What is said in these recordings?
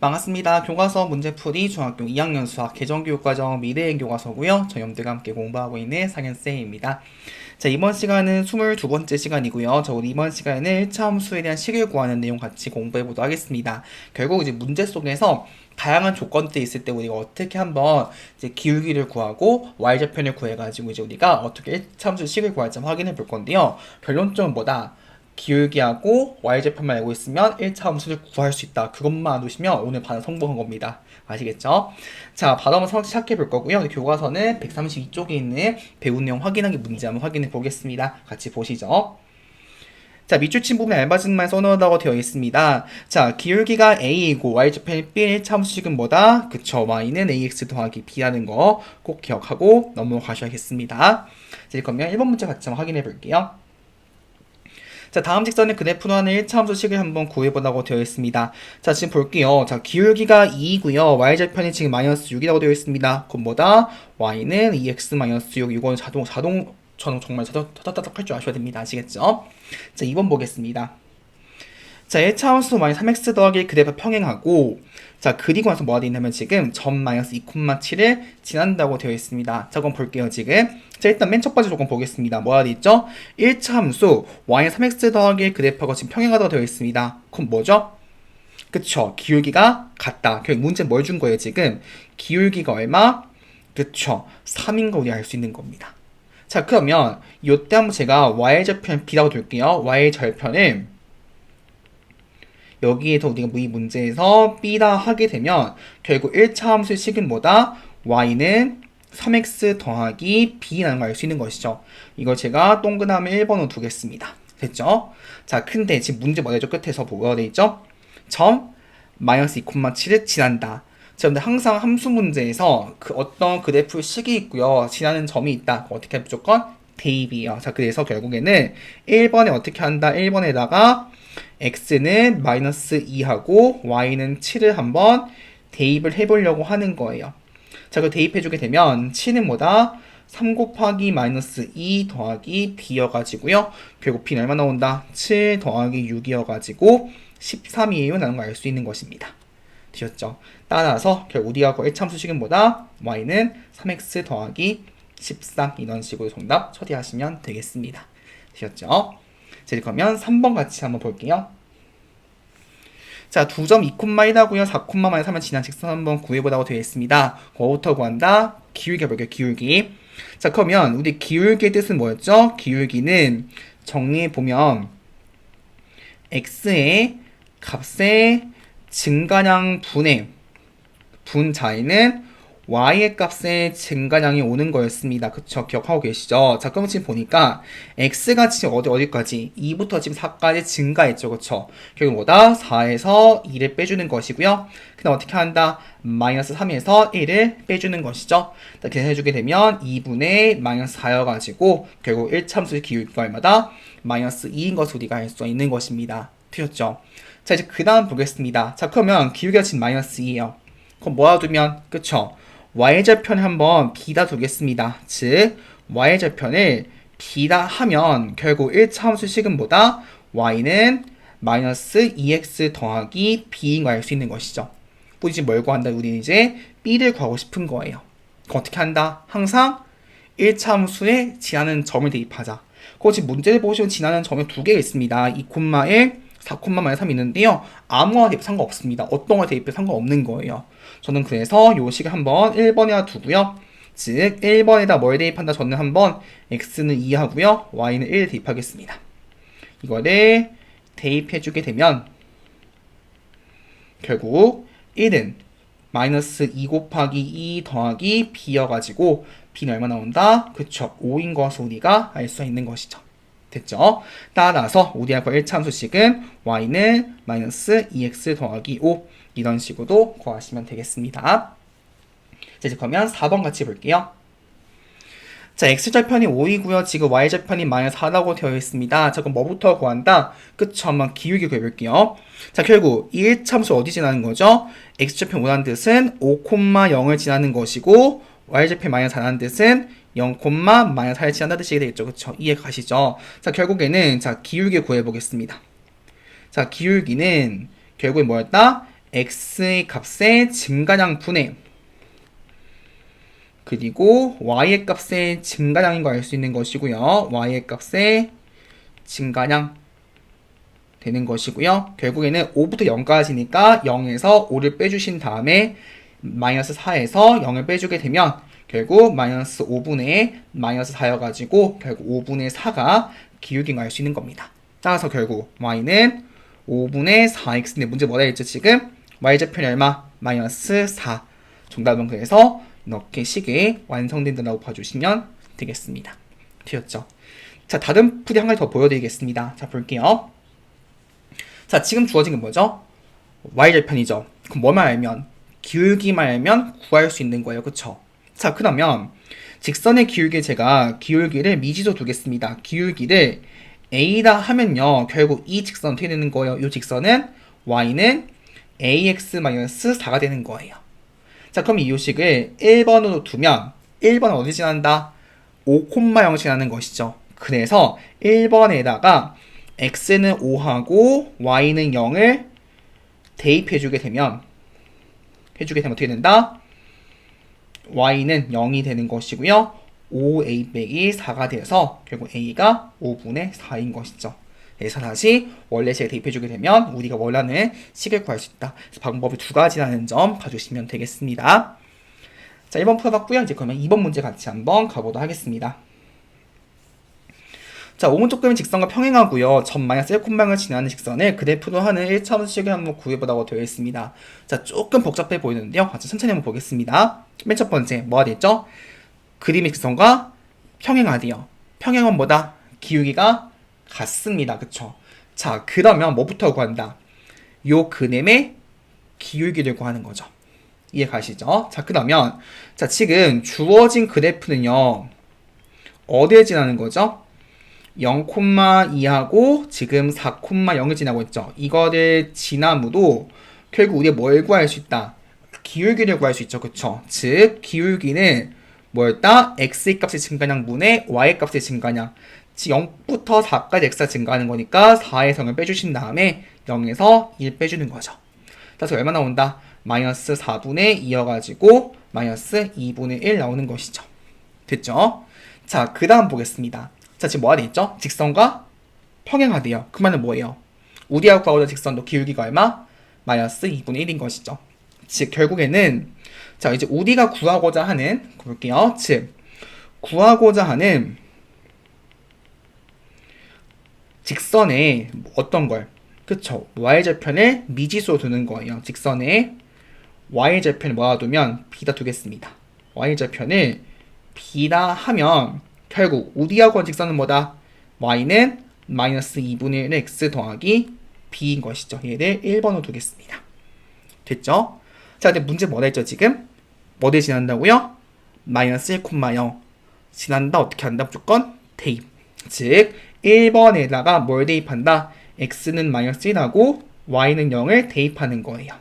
반갑습니다. 교과서 문제풀이 중학교 2학년 수학 개정교육과정 미래의 교과서고요. 저희들과 함께 공부하고 있는 상현쌤입니다. 자, 이번 시간은 22번째 시간이고요. 우리 이번 시간에는 1차 함수에 대한 식을 구하는 내용 같이 공부해 보도록 하겠습니다. 결국 이제 문제 속에서 다양한 조건들이 있을 때 우리가 어떻게 한번 이제 기울기를 구하고 y좌편을 구해가지고 이제 우리가 어떻게 1차 함수 식을 구할지 확인해 볼 건데요. 결론적은 뭐다? 기울기하고 y좌편만 알고 있으면 1차 함수를 구할 수 있다. 그것만 아시면 오늘 반은 성공한 겁니다. 아시겠죠? 자, 바로 한번 시작해 볼 거고요. 교과서는 132쪽에 있는 배운 내용 확인하기 문제 한번 확인해 보겠습니다. 같이 보시죠. 자, 밑줄 친 부분에 알맞은만 써놓으라고 되어 있습니다. 자, 기울기가 a이고 y좌편이 b인 1차 함수식은 뭐다? 그쵸, y는 ax 더하기 b라는 거 꼭 기억하고 넘어가셔야겠습니다. 자, 그러면 1번 문제 같이 한번 확인해 볼게요. 자, 다음 직선의 그래프로 하는 1차 함수식을 한번 구해보라고 되어 있습니다. 자, 지금 볼게요. 자, 기울기가 2이고요. y좌편이 지금 마이너스 6이라고 되어 있습니다. 그럼 뭐다? y는 2x 마이너스 6. 이건 저는 정말 타닥타닥 할 줄 아셔야 됩니다. 아시겠죠? 자, 2번 보겠습니다. 자, 1차 함수 마이너스 3x 더하기 그래프 평행하고, 자, 그리고 나서 뭐가 되어 있냐면 지금 점 마이너스 2,7을 지난다고 되어 있습니다. 자, 그럼 볼게요, 지금. 자, 일단 맨 첫 번째 조건 보겠습니다. 뭐가 되어 있죠? 1차 함수 y는 3x 더하기 그래프가 지금 평행하다고 되어 있습니다. 그럼 뭐죠? 그쵸, 기울기가 같다. 결국 문제 뭘 준 거예요, 지금? 기울기가 얼마? 그쵸, 3인 거 우리 알 수 있는 겁니다. 자, 그러면 이때 한번 제가 y절편 b라고 둘게요. y절편을 여기에서 우리가 이 문제에서 b라 하게 되면 결국 1차 함수의 식은 뭐다? y는 3x 더하기 b라는 걸 알 수 있는 것이죠. 이걸 제가 동그라미 1번으로 두겠습니다. 됐죠? 자, 근데 지금 문제 뭐죠? 끝에서 뭐가 돼 있죠? 점 마이너스 2,7을 지난다. 자, 근데 항상 함수 문제에서 그 어떤 그래프 식이 있고요. 지나는 점이 있다. 어떻게 할 무조건 대입이에요. 자, 그래서 결국에는 1번에 어떻게 한다? 1번에다가 x는 마이너스 2하고 y는 7을 한번 대입을 해보려고 하는 거예요. 자, 그 대입해주게 되면 7은 뭐다? 3 곱하기 마이너스 2 더하기 b여가지고요. 결국 b는 얼마 나온다? 7 더하기 6이어가지고 13이에요. 라는 걸 알 수 있는 것입니다. 되셨죠? 따라서 결국 우리가 구할 1차 함수식은 뭐다? y는 3x 더하기 13 이런 식으로 정답 처리하시면 되겠습니다. 되셨죠? 자, 그러면 3번 같이 한번 볼게요. 자, 2점 2,1하고요. 4,-3을 지난 직선 한번 구해보라고 되어 있습니다. 뭐부터 구한다? 기울기 볼게요. 기울기. 자, 그러면 우리 기울기의 뜻은 뭐였죠? 기울기는 정리해보면 x의 값의 증가량 분의 분자에는 y의 값의 증가량이 오는 거였습니다. 그쵸? 기억하고 계시죠? 자, 그럼 지금 보니까 x가 지금 어디까지? 2부터 지금 4까지 증가했죠. 그쵸? 결국 뭐다? 4에서 2를 빼주는 것이고요. 그 다음 어떻게 한다? 마이너스 3에서 1을 빼주는 것이죠. 이렇게 해주게 되면 2분의 마이너스 4여가지고 결국 1참수의 기울기가 얼마다? 마이너스 2인 것을 우리가 알 수 있는 것입니다. 틀렸죠? 자, 이제 그 다음 보겠습니다. 자, 그러면 기울기가 지금 마이너스 2예요. 그럼 모아두면, 그쵸? y절편을 한번 b다 두겠습니다. 즉, y절편을 b다 하면 결국 1차 함수식은 뭐다? y는 마이너스 2x 더하기 b인 거 알 수 있는 것이죠. 또 이제 뭘 구한다? 우리는 이제 b를 구하고 싶은 거예요. 그럼 어떻게 한다? 항상 1차 함수에 지나는 점을 대입하자. 그거 지금 문제를 보시면 지나는 점이 두 개가 있습니다. 2,1, 4,-3 있는데요. 아무거나 대입 상관없습니다. 어떤 걸 대입해도 상관없는 거예요. 저는 그래서 요 식을 한번 1번에다 두고요. 즉 1번에다 뭘 대입한다? 저는 한번 x는 2 하고요. y는 1 대입하겠습니다. 이거를 대입해주게 되면 결국 1은 마이너스 2 곱하기 2 더하기 b여가지고 b는 얼마 나온다? 그쵸, 5인 것을 우리가 알 수 있는 것이죠. 됐죠? 따라서 우리 할 1차 함수식은 y는 마이너스 2x 더하기 5 이런 식으로 구하시면 되겠습니다. 자, 이제 그러면 4번 같이 볼게요. 자, x절편이 5이고요. 지금 y절편이 마이너스 4라고 되어 있습니다. 자, 그럼 뭐부터 구한다? 그쵸, 한번 기울기 구해볼게요. 자, 결국 이 1차 함수 어디 지나는 거죠? x절편 5라는 뜻은 5,0을 지나는 것이고 y절편 마이너스 4라는 뜻은 0, 마이너스 4를 지난다는 뜻이 되겠죠. 그쵸? 이해 가시죠? 자, 결국에는 자, 기울기 구해보겠습니다. 자, 기울기는 결국에 뭐였다? x의 값의 증가량 분의 그리고 y의 값의 증가량인 거 알 수 있는 것이고요. y의 값의 증가량 되는 것이고요. 결국에는 5부터 0까지니까 0에서 5를 빼주신 다음에 마이너스 4에서 0을 빼주게 되면 결국 마이너스 5분의 마이너스 4여가지고 결국 5분의 4가 기울기인 걸 알 수 있는 겁니다. 따라서 결국 y는 5분의 4x인데 문제 뭐라 했죠 지금? y좌표는 얼마? 마이너스 4. 정답은 그래서 이렇게 식이 완성된다고 봐주시면 되겠습니다. 되었죠? 자, 다른 풀이 한 가지 더 보여드리겠습니다. 자, 볼게요. 자, 지금 주어진 게 뭐죠? y절편이죠. 그럼 뭐만 알면? 기울기만 알면 구할 수 있는 거예요. 그쵸? 자, 그러면 직선의 기울기 제가 기울기를 미지수 두겠습니다. 기울기를 a다 하면요. 결국 이 직선 어떻게 되는 거예요? 이 직선은 y는 ax-4가 되는 거예요. 자, 그럼 이 요식을 1번으로 두면 1번은 어디 지난다? 5,0 지나는 것이죠. 그래서 1번에다가 x는 5하고 y는 0을 대입해주게 되면 어떻게 된다? y는 0이 되는 것이고요. 5a 빼기 4가 돼서 결국 a가 5분의 4인 것이죠. 그래서 다시 원래식에 대입해주게 되면 우리가 원하는 식을 구할 수 있다. 그래서 방법이 두 가지라는 점 봐주시면 되겠습니다. 자, 1번 풀어봤고요. 이제 그러면 2번 문제 같이 한번 가보도록 하겠습니다. 자, 오른쪽그림은 직선과 평행하고요. 점 마이너스 1,0을 지나는 직선을 그래프로 하는 1차원식을 한번 구해보라고 되어 있습니다. 자, 조금 복잡해 보이는데요. 같이 천천히 한번 보겠습니다. 맨 첫 번째, 뭐가 됐죠? 그림의 직선과 평행하대요. 평행은 뭐다? 기울기가 같습니다. 그쵸? 자, 그러면 뭐부터 구한다? 요 그림의 기울기를 구하는 거죠. 이해 가시죠? 자, 그러면 자, 지금 주어진 그래프는요. 어디에 지나는 거죠? 0,2하고 지금 4,0을 지나고 있죠. 이거를 지나므로 결국 우리가 뭘 구할 수 있다? 기울기를 구할 수 있죠. 그쵸? 즉 기울기는 뭐였다? x의 값의 증가량 분의 y의 값의 증가량. 즉 0부터 4까지 x가 증가하는 거니까 4의 성을 빼주신 다음에 0에서 1 빼주는 거죠. 따라서 얼마 나온다? 마이너스 4분의 2여가지고 마이너스 2분의 1 나오는 것이죠. 됐죠? 자, 그 다음 보겠습니다. 자, 지금 뭐가 되어있죠? 직선과 평행하대요. 그 말은 뭐예요? 우리하고 구하고자 직선도 기울기가 얼마? 마이너스 2분의 1인 것이죠. 즉 결국에는 자, 이제 우리가 구하고자 하는 볼게요. 즉 구하고자 하는 직선에 어떤 걸? 그쵸? y절편을 미지수로 두는 거예요. 직선에 y절편을 뭐라 두면 b다 두겠습니다. y절편을 b다 하면 결국 우리하고 한 직선은 뭐다? y는 마이너스 2분의 1 x 더하기 b인 것이죠. 얘를 1번으로 두겠습니다. 됐죠? 자, 근데 문제 뭐라 했죠, 지금? 뭐를 지난다고요? 마이너스 1,0 지난다. 어떻게 한다? 무조건 대입. 즉 1번에다가 뭘 대입한다? x는 마이너스 1하고 y는 0을 대입하는 거예요.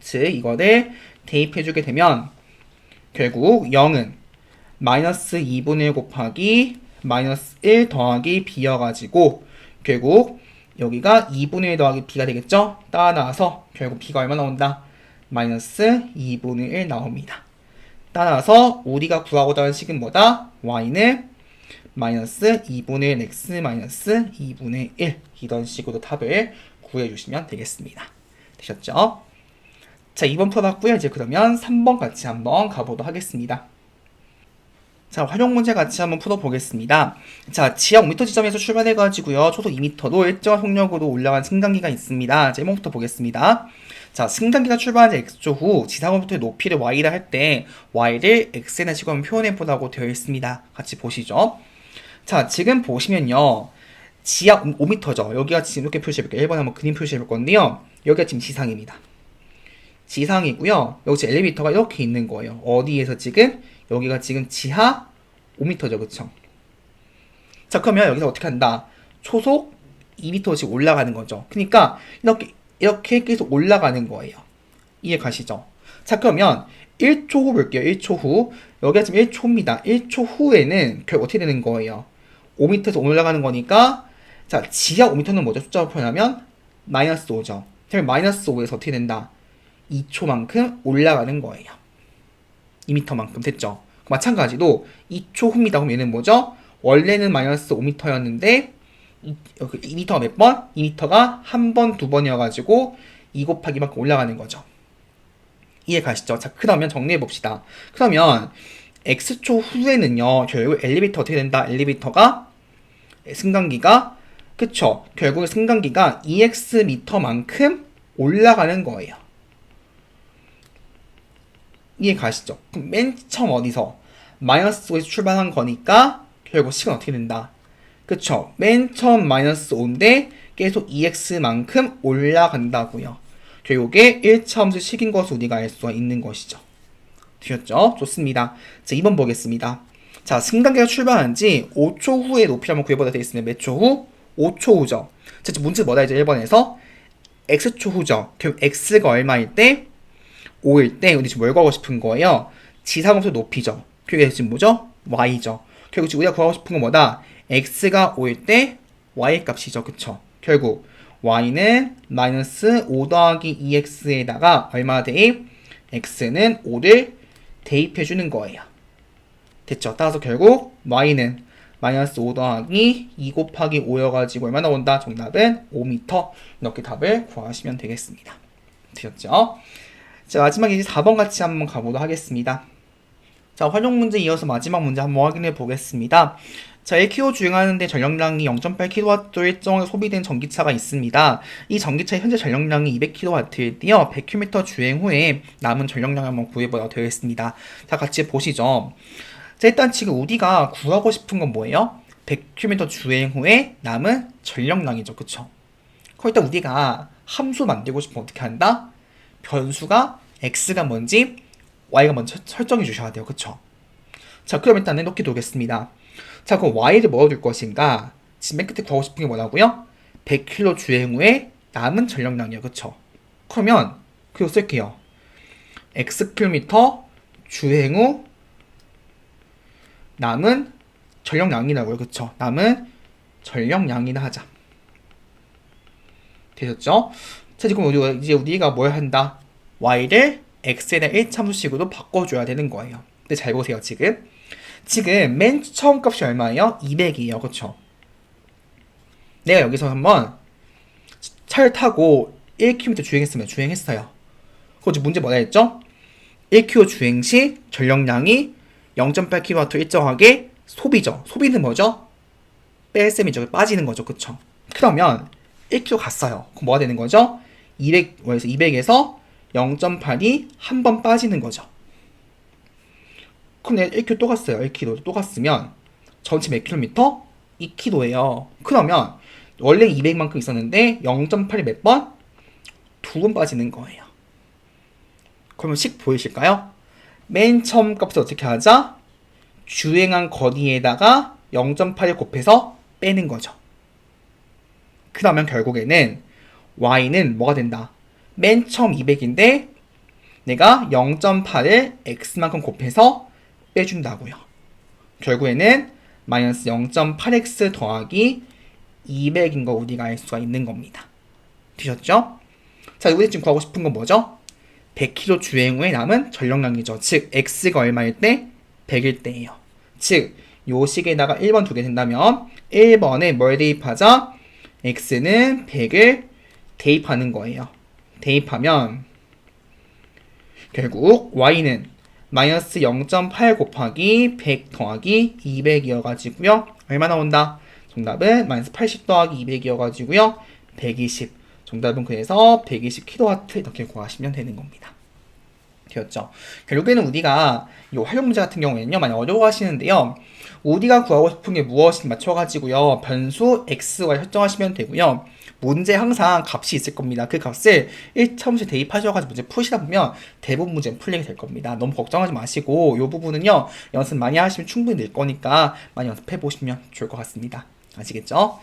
즉 이거를 대입해주게 되면 결국 0은 마이너스 2분의 1 곱하기 마이너스 1 더하기 b여가지고 결국 여기가 2분의 1 더하기 b가 되겠죠? 따라서 결국 b가 얼마 나온다? 마이너스 2분의 1 나옵니다. 따라서 우리가 구하고자 하는 식은 뭐다? y는 마이너스 2분의 1 x 마이너스 2분의 1 이런 식으로 답을 구해주시면 되겠습니다. 되셨죠? 자, 2번 풀어봤고요. 이제 그러면 3번 같이 한번 가보도록 하겠습니다. 자, 활용 문제 같이 한번 풀어보겠습니다. 자, 지하 5m 지점에서 출발해가지고요. 초속 2m로 일정한 속력으로 올라간 승강기가 있습니다. 자, 1번부터 보겠습니다. 자, 승강기가 출발한 지 x초 후 지상으로부터의 높이를 y라 할 때 y를 x나 식으로 표현해보라고 되어 있습니다. 같이 보시죠. 자, 지금 보시면요. 지하 5m죠. 여기가 지금 이렇게 표시해볼게요. 1번에 한번 그림 표시해볼 건데요. 여기가 지금 지상입니다. 지상이고요. 여기 엘리베이터가 이렇게 있는 거예요. 어디에서 지금? 여기가 지금 지하 5m죠. 그쵸? 자, 그러면 여기서 어떻게 한다? 초속 2m씩 올라가는 거죠. 그러니까 이렇게 계속 올라가는 거예요. 이해 가시죠? 자, 그러면 1초 후 볼게요. 1초 후. 여기가 지금 1초입니다. 1초 후에는 결국 어떻게 되는 거예요? 5m에서 올라가는 거니까 자, 지하 5m는 뭐죠? 숫자로 표현하면 마이너스 5죠. 그럼 마이너스 5에서 어떻게 된다? 2초만큼 올라가는 거예요. 2m만큼 됐죠? 마찬가지로 2초 후입니다. 그럼 얘는 뭐죠? 원래는 마이너스 5m였는데 2m가 몇 번? 2m가 한 번, 두 번이어가지고 2 곱하기 만큼 올라가는 거죠. 이해 가시죠? 자, 그러면 정리해 봅시다. 그러면 x초 후에는요, 결국 엘리베이터 어떻게 된다? 엘리베이터가 승강기가 그쵸? 결국 승강기가 2xm만큼 올라가는 거예요. 이해 가시죠? 그럼 맨 처음 어디서? 마이너스 5에서 출발한 거니까 결국 시간 어떻게 된다? 그쵸? 맨 처음 마이너스 5인데 계속 2x만큼 올라간다고요. 결국에 1차 함수 식인 것을 우리가 알 수가 있는 것이죠. 되셨죠? 좋습니다. 자, 2번 보겠습니다. 자, 승강기가 출발한 지 5초 후에 높이를 한번 구해보도록 되겠습니다. 몇 초 후? 5초 후죠. 자, 문제 뭐다 이제 1번에서? x초 후죠. 결국 x가 얼마일 때? 5일 때 우리 지금 뭘 구하고 싶은 거예요? 지상함수 높이죠. 그게 지금 뭐죠? y죠. 결국 지금 우리가 구하고 싶은 건 뭐다? x가 5일 때 y 값이죠. 그쵸? 결국 y는 마이너스 5 더하기 2x에다가 얼마 대입? x는 5를 대입해주는 거예요. 됐죠? 따라서 결국 y는 마이너스 5 더하기 2 곱하기 5여가지고 얼마 나온다? 정답은 5m. 이렇게 답을 구하시면 되겠습니다. 되셨죠? 자, 마지막에 이제 4번 같이 한번 가보도록 하겠습니다. 자, 활용 문제 이어서 마지막 문제 한번 확인해 보겠습니다. 자, 1km 주행하는데 전력량이 0.8kW 일정 소비된 전기차가 있습니다. 이 전기차의 현재 전력량이 200kW일 때요, 100km 주행 후에 남은 전력량을 한번 구해보도록 되겠습니다. 자, 같이 보시죠. 자, 일단 지금 우리가 구하고 싶은 건 뭐예요? 100km 주행 후에 남은 전력량이죠. 그쵸? 거기다 우리가 함수 만들고 싶으면 어떻게 한다? 변수가 x가 뭔지 y가 먼저 설정해 주셔야 돼요. 그쵸? 자, 그럼 일단 이렇게 두겠습니다. 자, 그럼 y를 뭐로 둘 것인가? 지금 맨 끝에 구하고 싶은 게 뭐라고요? 100km 주행 후에 남은 전력량이요. 그쵸? 그러면 그거 쓸게요. xkm 주행 후 남은 전력량이라고요. 그쵸? 남은 전력량이라 하자. 되셨죠? 자, 지금 우리가 뭘 한다? y를 x에 대한 1참수식으로 바꿔줘야 되는 거예요. 근데 잘 보세요, 지금 맨 처음 값이 얼마예요? 200이에요. 그쵸? 내가 여기서 한번 차를 타고 1km 주행했어요. 그거 문제 뭐라 했죠? 1km 주행 시 전력량이 0.8kW 일정하게 소비죠. 소비는 뭐죠? 뺄셈이죠. 빠지는 거죠. 그쵸? 그러면 1km 갔어요. 그럼 뭐가 되는 거죠? 200에서 0.8이 한 번 빠지는 거죠. 그럼 내가 1km 또 갔어요. 1km 또 갔으면 전체 몇 킬로미터? 2km예요. 그러면 원래 200만큼 있었는데 0.8이 몇 번? 2번 빠지는 거예요. 그러면 식 보이실까요? 맨 처음 값을 어떻게 하자? 주행한 거리에다가 0.8을 곱해서 빼는 거죠. 그러면 결국에는 y는 뭐가 된다? 맨 처음 200인데 내가 0.8을 x만큼 곱해서 빼준다고요. 결국에는 마이너스 0.8x 더하기 200인 거 우리가 알 수가 있는 겁니다. 되셨죠? 자, 우리 지금 구하고 싶은 건 뭐죠? 100km 주행 후에 남은 전력량이죠. 즉 x가 얼마일 때? 100일 때예요. 즉 요 식에다가 1번 두게 된다면 1번에 뭘 대입하자? x는 100을 대입하는 거예요. 대입하면 결국 y는 마이너스 0.8 곱하기 100 더하기 200이어가지고요. 얼마 나온다? 정답은 마이너스 80 더하기 200이어가지고요. 120. 정답은 그래서 120kW 이렇게 구하시면 되는 겁니다. 되었죠? 결국에는 우리가 이 활용 문제 같은 경우에는요, 많이 어려워하시는데요. 우리가 구하고 싶은 게 무엇인지 맞춰가지고요, 변수 x, y 설정하시면 되고요. 문제 항상 값이 있을 겁니다. 그 값을 1차함수에 대입하셔가지고 문제 푸시다 보면 대부분 문제는 풀리게 될 겁니다. 너무 걱정하지 마시고 이 부분은요, 연습 많이 하시면 충분히 늘 거니까 많이 연습해 보시면 좋을 것 같습니다. 아시겠죠?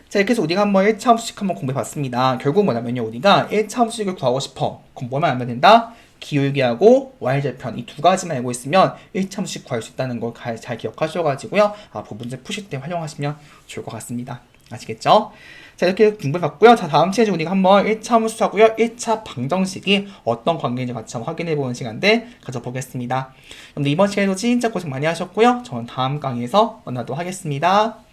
자, 이렇게 해서 우리가 한번 1차함수식 한번 공부해 봤습니다. 결국 뭐냐면요, 우리가 1차함수식을 구하고 싶어. 그럼 뭐만 알면 된다? 기울기하고 y절편 이 두 가지만 알고 있으면 1차함수식 구할 수 있다는 걸 잘 기억하셔가지고요, 앞으로 문제 푸실 때 활용하시면 좋을 것 같습니다. 아시겠죠? 자, 이렇게 공부해봤고요. 자, 다음 시간에 우리가 한번 1차 함수하고요. 1차 방정식이 어떤 관계인지 같이 한번 확인해보는 시간들 가져보겠습니다. 그럼 이번 시간에도 진짜 고생 많이 하셨고요. 저는 다음 강의에서 만나도록 하겠습니다.